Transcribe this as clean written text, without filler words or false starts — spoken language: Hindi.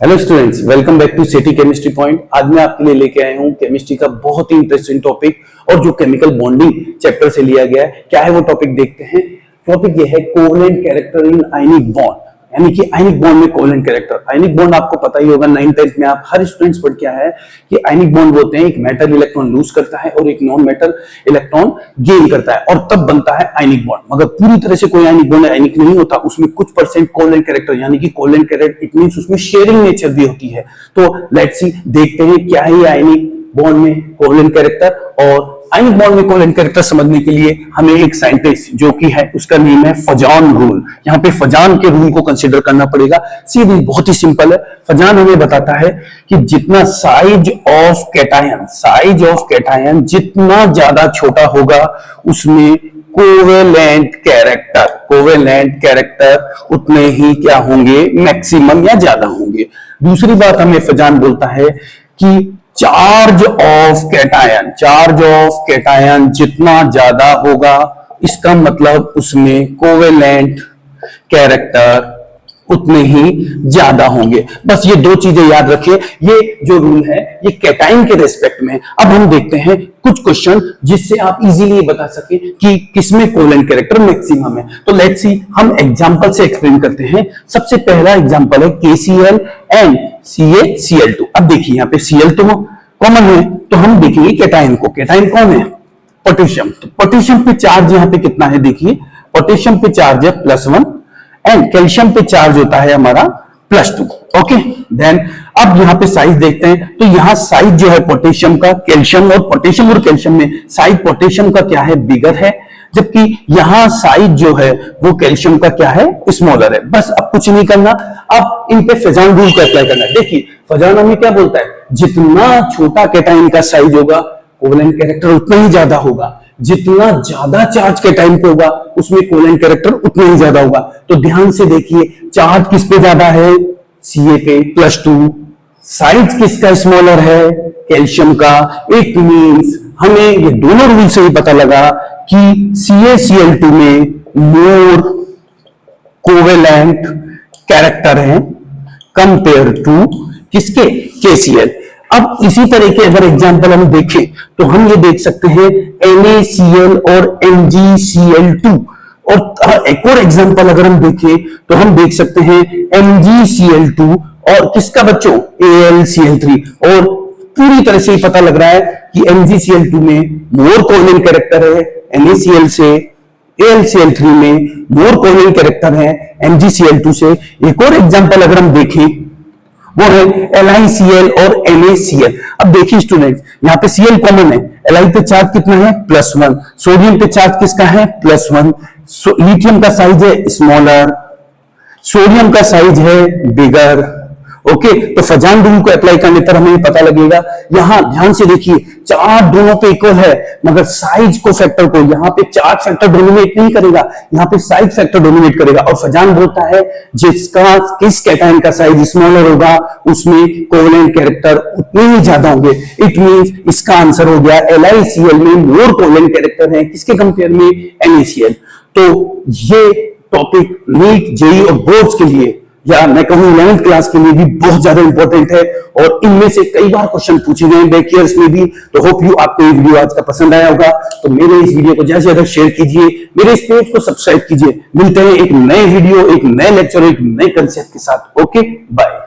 Hello students, welcome back to city chemistry point. आज मैं आपके लिए लेके आया हूँ केमिस्ट्री का बहुत ही इंटरेस्टिंग टॉपिक और जो केमिकल बॉन्डिंग चैप्टर से लिया गया है। क्या है वो टॉपिक देखते हैं। टॉपिक ये है covalent character in ionic bond, यानी कि आयनिक बॉन्ड में कोवेलेंट कैरेक्टर। आयनिक बॉन्ड आपको पता ही होगा, 9th 10th में आप हर स्टूडेंट्स पढ़ के आया है कि आयनिक बॉन्ड होते हैं एक मेटल इलेक्ट्रॉन लूज करता है और एक नॉन मेटल इलेक्ट्रॉन गेन करता है और तब बनता है आयनिक बॉन्ड। मगर पूरी तरह से कोई आयनिक बॉन्ड आयनिक नहीं होता, उसमें कुछ परसेंट कोवेलेंट कैरेक्टर यानी कि कोवेलेंट कैरेक्टर इट मींस उसमें शेयरिंग नेचर भी होती है। तो लेट्स सी, देखते हैं क्या है आयनिक बॉन्ड में कोवेलेंट कैरेक्टर। और आयनिक बॉन्ड में कोवेलेंट कैरेक्टर समझने के लिए हमें एक साइंटिस्ट जो कि है उसका नेम है फजान रूल। यहाँ पे फजान के रूल को कंसीडर करना पड़ेगा। सीधी बहुत ही सिंपल है। फजान हमें बताता है कि जितना साइज ऑफ कैटायन जितना ज्यादा छोटा होगा उसमें कोवेलेंट कैरेक्टर उतने ही क्या होंगे, मैक्सिमम या ज्यादा होंगे। दूसरी बात हमें फजान बोलता है कि चार्ज ऑफ कैटायन जितना ज्यादा होगा इसका मतलब उसमें कोवेलेंट कैरेक्टर उतने ही ज्यादा होंगे। बस ये दो चीजें याद रखिए। ये जो रूल है ये कैटायन के रेस्पेक्ट में। अब हम देखते हैं कुछ क्वेश्चन जिससे आप इजीली बता सके कि किसमें कोवेलेंट कैरेक्टर मैक्सिमम है। तो लेट्स सी, हम एग्जांपल से एक्सप्लेन करते हैं। सबसे पहला एग्जांपल है KCl एंड CaCl2। अब देखिए यहाँ पे Cl तो कॉमन है, तो हम देखेंगे कैटायन को। कैटायन कौन है? पोटेशियम। तो पोटेशियम पे चार्ज यहाँ पे कितना है? देखिए पोटेशियम पे चार्ज है +1 एंड कैल्शियम पे चार्ज होता है हमारा +2। ओके, देन अब यहाँ पे साइज देखते हैं। तो यहाँ साइज जो है पोटेशियम का, कैल्शियम और कैल्शियम में साइज पोटेशियम का क्या है? बिगर है, जबकि यहाँ साइज जो है वो कैल्शियम का क्या है? स्मॉलर है। बस अब कुछ नहीं करना, अब इन पे फजान रूल को अप्लाई करना है। देखिए फजान हमें क्या बोलता है, जितना छोटा कैटायन का साइज होगा कोवेलेंट कैरेक्टर उतना ही ज्यादा होगा। जितना ज्यादा चार्ज कैटायन पे होगा उसमें कोवेलेंट कैरेक्टर उतना ही ज्यादा होगा। तो ध्यान से देखिए, चार्ज किस पे ज्यादा है? Ca पे +2। साइज किसका स्मॉलर है? कैल्शियम का। इट मींस हमें ये दोनों रूल से ही पता लगा कि CaCl2 में मोर कोवेलेंट कैरेक्टर है कंपेयर टू किसके? KCl। अब इसी तरह के अगर एग्जांपल हम देखें तो हम ये देख सकते हैं NaCl और MgCl2। और एक और एग्जांपल अगर हम देखें तो हम देख सकते हैं MgCl2 और किसका बच्चों? AlCl3। और पूरी तरह से पता लग रहा है कि MgCl2 में मोर कोवेलेंट कैरेक्टर है NaCl से, AlCl3 में मोर कोवेलेंट कैरेक्टर है MgCl2 से। एक और एग्जांपल अगर हम देखें वो है LiCl और NaCl। अब देखिए स्टूडेंट्स, यहाँ पे Cl कॉमन है, Li पे चार्ज कितना है? +1। सोडियम पे चार्ज किसका है? +1। लिथियम का साइज है स्मॉलर, सोडियम का साइज है बिगर। ओके, तो फजान रूल को अप्लाई करने पर हमें पता लगेगा। यहां ध्यान से देखिए, चार्ज दोनों पे इक्वल है मगर साइज को फैक्टर को यहाँ पे चार्ज फैक्टर डोमिनेट नहीं करेगा, यहाँ पे साइज फैक्टर डोमिनेट करेगा। और फजान बोलता है जिसका किस कैटायन का साइज स्मॉलर होगा उसमें कोवेलेंट कैरेक्टर उतने ही ज्यादा होंगे। इट मींस इसका आंसर हो गया LiCl में मोर कोवेलेंट कैरेक्टर है किसके कंपेयर में? NaCl। तो ये टॉपिक नीट, जेईई और बोर्ड्स के लिए या मैं कहूं 11th क्लास के लिए भी बहुत ज्यादा इंपॉर्टेंट है और इनमें से कई बार क्वेश्चन पूछे गए बैक ईयर्स में भी। तो होप यू आपको ये वीडियो आज का पसंद आया होगा। तो मेरे इस वीडियो को ज्यादा से ज्यादा शेयर कीजिए, मेरे इस पेज को सब्सक्राइब कीजिए। मिलते हैं एक नए वीडियो, एक नए लेक्चर, एक नए कंसेप्ट के साथ। Okay, bye.